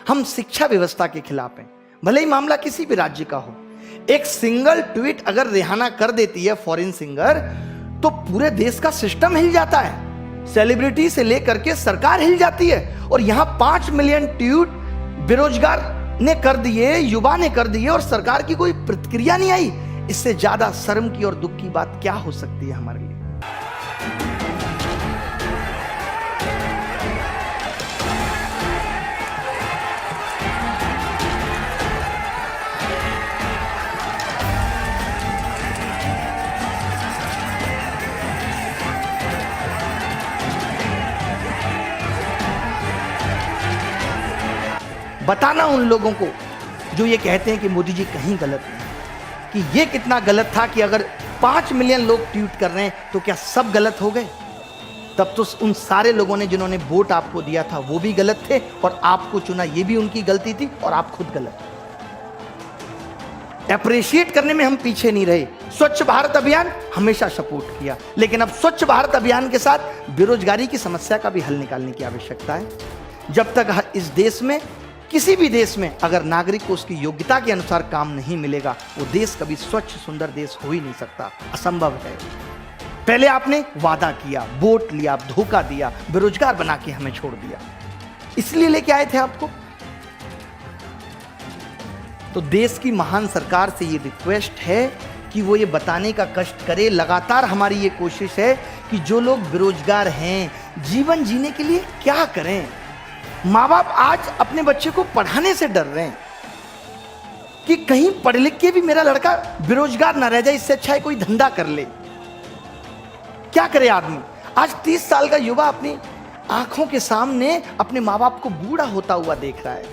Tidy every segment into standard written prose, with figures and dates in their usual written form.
हम शिक्षा व्यवस्था के खिलाफ हैं, भले ही मामला किसी भी राज्य का हो। एक सिंगल ट्वीट अगर रिहाना कर देती है फॉरेन सिंगर, तो पूरे देश का सिस्टम हिल जाता है, सेलिब्रिटी से लेकर के सरकार हिल जाती है। और यहां 5 मिलियन ट्वीट बेरोजगार ने कर दिए, युवा ने कर दिए, और सरकार की कोई प्रतिक्रिया नहीं आई। इससे ज्यादा शर्म की और दुख की बात क्या हो सकती है हमारे लिए। बताना उन लोगों को जो ये कहते हैं कि मोदी जी कहीं गलत नहीं, कि ये कितना गलत था कि अगर 5 मिलियन लोग ट्वीट कर रहे हैं तो क्या सब गलत हो गए? तब तो उन सारे लोगों ने जिन्होंने वोट आपको दिया था वो भी गलत थे, और आपको चुना ये भी उनकी गलती थी, और आप खुद गलत। अप्रिशिएट करने में हम पीछे नहीं रहे। स्वच्छ भारत अभियान हमेशा सपोर्ट किया, लेकिन अब स्वच्छ भारत अभियान के साथ बेरोजगारी की समस्या का भी हल निकालने की आवश्यकता है। जब तक इस देश में, किसी भी देश में, अगर नागरिक को उसकी योग्यता के अनुसार काम नहीं मिलेगा, वो देश कभी स्वच्छ सुंदर देश हो ही नहीं सकता, असंभव है। पहले आपने वादा किया, वोट लिया, धोखा दिया, बेरोजगार बना के हमें छोड़ दिया, इसलिए लेके आए थे आपको। तो देश की महान सरकार से ये रिक्वेस्ट है कि वो ये बताने का कष्ट करे, लगातार हमारी ये कोशिश है कि जो लोग बेरोजगार हैं, जीवन जीने के लिए क्या करें। माँ बाप आज अपने बच्चे को पढ़ाने से डर रहे हैं कि कहीं पढ़ लिख के भी मेरा लड़का बेरोजगार ना रह जाए, इससे अच्छा है कोई धंधा कर ले। क्या करे आदमी? आज 30 साल का युवा अपनी आंखों के सामने अपने माँ बाप को बूढ़ा होता हुआ देख रहा है,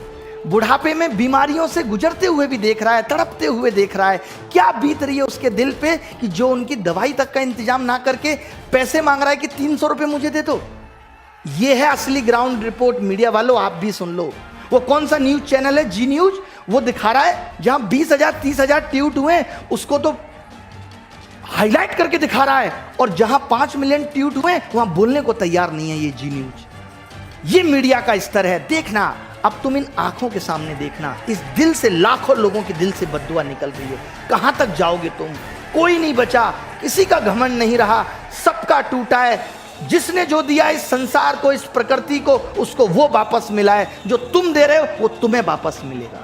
बुढ़ापे में बीमारियों से गुजरते हुए भी देख रहा है, तड़पते हुए देख रहा है। क्या बीत रही है उसके दिल पे कि जो उनकी दवाई तक का इंतजाम ना करके पैसे मांग रहा है कि 300 रुपये मुझे दे दो। ये है असली ग्राउंड रिपोर्ट। मीडिया वालों आप भी सुन लो। वो कौन सा न्यूज चैनल है, जी न्यूज, वो दिखा रहा है जहां 20,000 30,000 ट्वीट हुए उसको तो हाईलाइट करके दिखा रहा है, और जहां 5 मिलियन ट्वीट हुए वहां बोलने को तैयार नहीं है ये जी न्यूज। ये मीडिया का स्तर है। देखना, अब तुम इन आंखों के सामने देखना, इस दिल से लाखों लोगों के दिल से बद्दुआ निकल रही है। कहां तक जाओगे तुम? कोई नहीं बचा, किसी का घमंड नहीं रहा, सबका टूटा है। जिसने जो दिया इस संसार को, इस प्रकृति को, उसको वो वापस मिला है। जो तुम दे रहे हो वो तुम्हें वापस मिलेगा।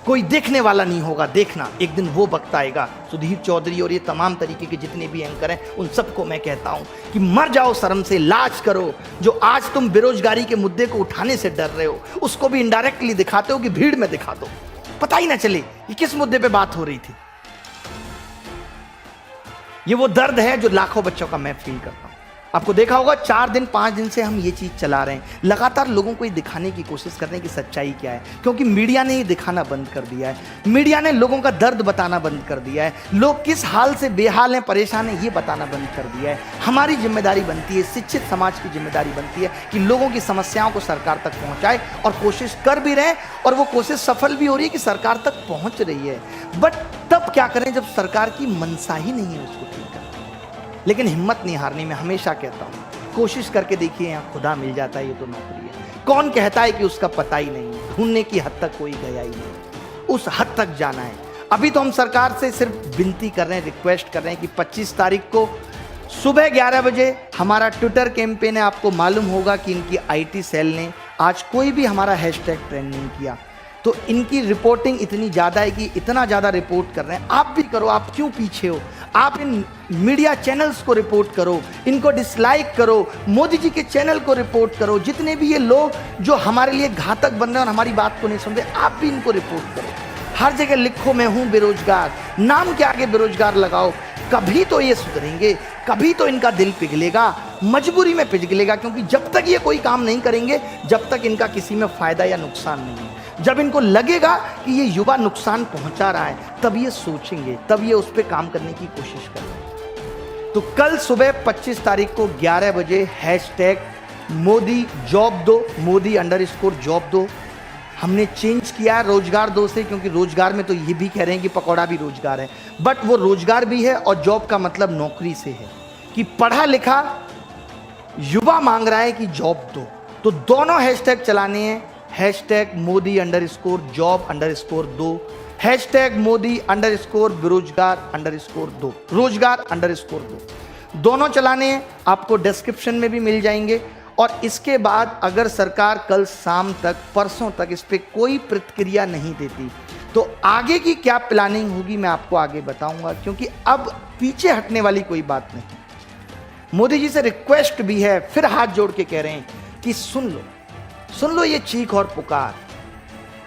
कोई देखने वाला नहीं होगा। देखना, एक दिन वो वक्त आएगा। सुधीर चौधरी और ये तमाम तरीके के जितने भी एंकर हैं, उन सबको मैं कहता हूं कि मर जाओ शर्म से, लाज करो। जो आज तुम बेरोजगारी के मुद्दे को उठाने से डर रहे हो, उसको भी इनडायरेक्टली दिखाते हो कि भीड़ में दिखा दो, पता ही ना चले कि किस मुद्दे पे बात हो रही थी। ये वो दर्द है जो लाखों बच्चों का मैं फील करता हूं। आपको देखा होगा 4 दिन 5 दिन से हम ये चीज चला रहे हैं, लगातार लोगों को ये दिखाने की कोशिश कर रहे हैं कि सच्चाई क्या है, क्योंकि मीडिया ने ये दिखाना बंद कर दिया है। मीडिया ने लोगों का दर्द बताना बंद कर दिया है। लोग किस हाल से बेहाल हैं, परेशान हैं, ये बताना बंद कर दिया है। हमारी जिम्मेदारी बनती है, शिक्षित समाज की जिम्मेदारी बनती है कि लोगों की समस्याओं को सरकार तक पहुंचाए, और कोशिश कर भी रहे हैं, और वो कोशिश सफल भी हो रही है कि सरकार तक पहुंच रही है। बट तब क्या करें जब सरकार की मंशा ही नहीं है उसको ठीक करना। लेकिन हिम्मत नहीं हारनी। मैं हमेशा कहता हूं, कोशिश करके देखिए, यहाँ खुदा मिल जाता है, ये तो नौकरी है। कौन कहता है कि उसका पता ही नहीं है? ढूंढने की हद तक कोई गया ही नहीं, उस हद तक जाना है। अभी तो हम सरकार से सिर्फ विनती कर रहे हैं, रिक्वेस्ट कर रहे हैं कि 25 तारीख को सुबह 11 बजे हमारा ट्विटर कैंपेन है। आपको मालूम होगा कि इनकी IT सेल ने आज कोई भी हमारा हैशटैग ट्रेंड नहीं किया, तो इनकी रिपोर्टिंग इतनी ज़्यादा है कि इतना ज़्यादा रिपोर्ट कर रहे हैं। आप भी करो, आप क्यों पीछे हो? आप इन मीडिया चैनल्स को रिपोर्ट करो, इनको डिसलाइक करो, मोदी जी के चैनल को रिपोर्ट करो। जितने भी ये लोग जो हमारे लिए घातक बन रहे हैं और हमारी बात को नहीं सुन रहे, आप भी इनको रिपोर्ट करो। हर जगह लिखो मैं हूँ बेरोजगार, नाम के आगे बेरोजगार लगाओ। कभी तो ये सुधरेंगे, कभी तो इनका दिल पिघलेगा, मजबूरी में पिघलेगा, क्योंकि जब तक ये कोई काम नहीं करेंगे, जब तक इनका किसी में फायदा या नुकसान नहीं है। जब इनको लगेगा कि ये युवा नुकसान पहुंचा रहा है, तब ये सोचेंगे, तब ये उस पर काम करने की कोशिश करेंगे। तो कल सुबह 25 तारीख को 11 बजे हैशटैग मोदी जॉब दो, मोदी_जॉब दो हमने चेंज किया है रोजगार दो से, क्योंकि रोजगार में तो ये भी कह रहे हैं कि पकौड़ा भी रोजगार है, बट वो रोजगार भी है और जॉब का मतलब नौकरी से है कि पढ़ा लिखा युवा मांग रहा है कि जॉब दो। तो दोनों हैशटैग चलाने हैं, #Modi_job_2, #Modi_बेरोजगार_2, रोजगार_2 दोनों चलाने हैं, आपको डिस्क्रिप्शन में भी मिल जाएंगे। और इसके बाद अगर सरकार कल शाम तक, परसों तक इस पे कोई प्रतिक्रिया नहीं देती तो आगे की क्या प्लानिंग होगी मैं आपको आगे बताऊंगा, क्योंकि अब पीछे हटने वाली कोई बात नहीं। मोदी जी से रिक्वेस्ट भी है, फिर हाथ जोड़ के कह रहे हैं कि सुन लो ये चीख और पुकार।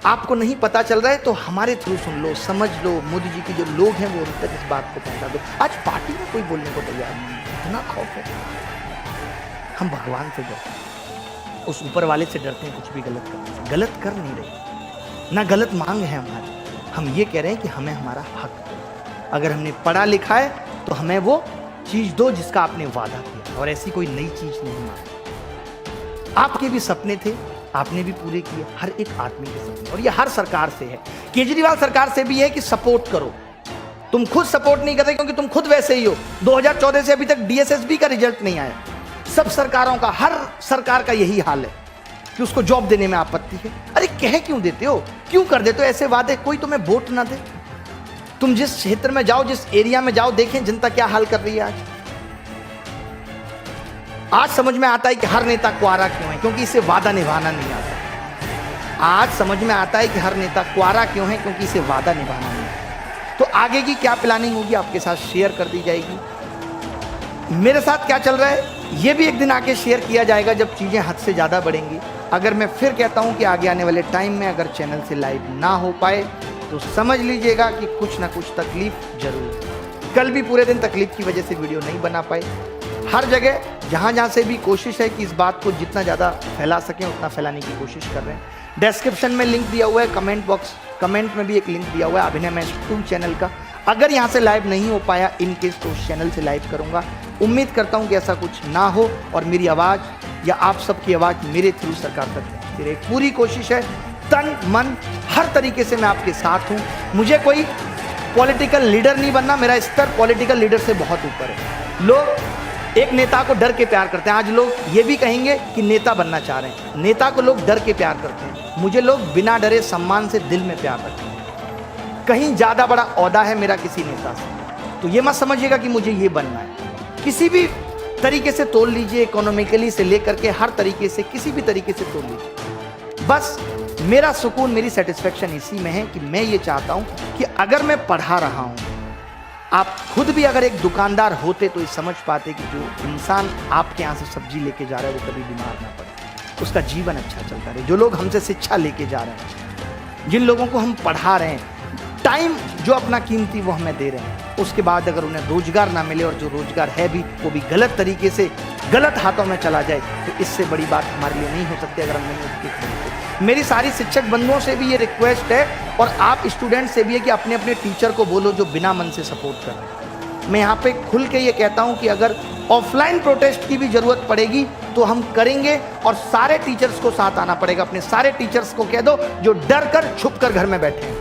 आपको नहीं पता चल रहा है तो हमारे थ्रू सुन लो, समझ लो। मोदी जी के जो लोग हैं वो उन तक इस बात को पहुंचा दो। आज पार्टी में कोई बोलने को तैयार नहीं, इतना खौफ है। हम भगवान से डरते हैं, उस ऊपर वाले से डरते हैं, कुछ भी गलत कर नहीं रहे, ना गलत मांग है हमारी। हम ये कह रहे हैं कि हमें हमारा हक दो। अगर हमने पढ़ा लिखा है तो हमें वो चीज दो जिसका आपने वादा किया, और ऐसी कोई नई चीज नहीं मांगी। आपके भी सपने थे, आपने भी पूरे किए, हर एक आदमी के सपने। और ये हर सरकार से है, केजरीवाल सरकार से भी है कि सपोर्ट करो। तुम खुद सपोर्ट नहीं करते क्योंकि तुम खुद वैसे ही हो। 2014 से अभी तक DSSB का रिजल्ट नहीं आया। सब सरकारों का, हर सरकार का यही हाल है कि उसको जॉब देने में आपत्ति है। अरे कह क्यों देते हो, क्यों कर देते हो ऐसे वादे? कोई तुम्हें वोट ना दे। तुम जिस क्षेत्र में जाओ, जिस एरिया में जाओ, देखें जनता क्या हाल कर रही है आज समझ में आता है कि हर नेता क्वारा क्यों है, क्योंकि इसे वादा निभाना नहीं आता। आज समझ में आता है कि हर नेता क्वारा क्यों है, क्योंकि इसे वादा निभाना नहीं आता। तो आगे की क्या प्लानिंग होगी आपके साथ शेयर कर दी जाएगी। मेरे साथ क्या चल रहा है ये भी एक दिन आके शेयर किया जाएगा जब चीजें हद से ज्यादा बढ़ेंगी। अगर मैं फिर कहता हूं कि आगे आने वाले टाइम में अगर चैनल से लाइव ना हो पाए तो समझ लीजिएगा कि कुछ ना कुछ तकलीफ जरूर। कल भी पूरे दिन तकलीफ की वजह से वीडियो नहीं बना पाए। हर जगह जहां से भी कोशिश है कि इस बात को जितना ज़्यादा फैला सकें उतना फैलाने की कोशिश कर रहे हैं। डिस्क्रिप्शन में लिंक दिया हुआ है, कमेंट में भी एक लिंक दिया हुआ है अभिनय मैच 2 चैनल का। अगर यहाँ से लाइव नहीं हो पाया इन केस तो उस चैनल से लाइव करूँगा। उम्मीद करता हूँ कि ऐसा कुछ ना हो और मेरी आवाज़ या आप सबकी आवाज़ मेरे थ्रू सरकार तक पहुँचती रहे। पूरी कोशिश है, तन मन हर तरीके से मैं आपके साथ हूँ। मुझे कोई पॉलिटिकल लीडर नहीं बनना, मेरा स्तर पॉलिटिकल लीडर से बहुत ऊपर है। लोग एक नेता को डर के प्यार करते हैं। आज लोग ये भी कहेंगे कि नेता बनना चाह रहे हैं। नेता को लोग डर के प्यार करते हैं, मुझे लोग बिना डरे सम्मान से दिल में प्यार रखते हैं। कहीं ज़्यादा बड़ा औहदा है मेरा किसी नेता से, तो ये मत समझिएगा कि मुझे ये बनना है। किसी भी तरीके से तोल लीजिए, इकोनॉमिकली से लेकर के हर तरीके से, किसी भी तरीके से तोल लीजिए। बस मेरा सुकून, मेरी सेटिस्फेक्शन इसी में है कि मैं ये चाहता हूँ कि अगर मैं पढ़ा रहा हूँ, आप खुद भी अगर एक दुकानदार होते तो ये समझ पाते कि जो इंसान आपके यहाँ से सब्जी लेके जा रहा है वो कभी बीमार ना पड़े, उसका जीवन अच्छा चलता रहे। जो लोग हमसे शिक्षा लेके जा रहे हैं, जिन लोगों को हम पढ़ा रहे हैं, टाइम जो अपना कीमती वो हमें दे रहे हैं, उसके बाद अगर उन्हें रोजगार ना मिले और जो रोजगार है भी वो भी गलत तरीके से गलत हाथों में चला जाए, तो इससे बड़ी बात हमारे लिए नहीं हो सकती अगर हम नहीं उसकी खरीदते। मेरी सारी शिक्षक बंधुओं से भी ये रिक्वेस्ट है और आप स्टूडेंट से भी है कि अपने अपने टीचर को बोलो जो बिना मन से सपोर्ट कर रहे हैं। मैं यहाँ पे खुल के ये कहता हूँ कि अगर ऑफलाइन प्रोटेस्ट की भी जरूरत पड़ेगी तो हम करेंगे और सारे टीचर्स को साथ आना पड़ेगा। अपने सारे टीचर्स को कह दो जो डर कर छुप कर घर में बैठे हैं,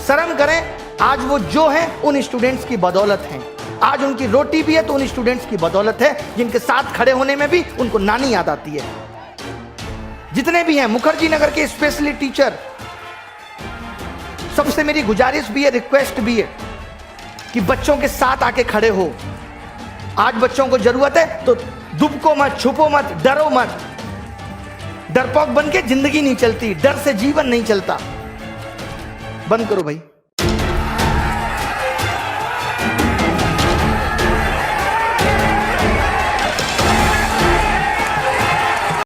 शर्म करें। आज वो जो हैं उन स्टूडेंट्स की बदौलत हैं। आज उनकी रोटी भी है तो उन स्टूडेंट्स की बदौलत है जिनके साथ खड़े होने में भी उनको नानी याद आती है। जितने भी हैं मुखर्जी नगर के स्पेशली टीचर, सबसे मेरी गुजारिश भी है, रिक्वेस्ट भी है कि बच्चों के साथ आके खड़े हो। आज बच्चों को जरूरत है तो दुबको मत, छुपो मत, डरो मत। डरपोक बन के जिंदगी नहीं चलती, डर से जीवन नहीं चलता। बंद करो भाई।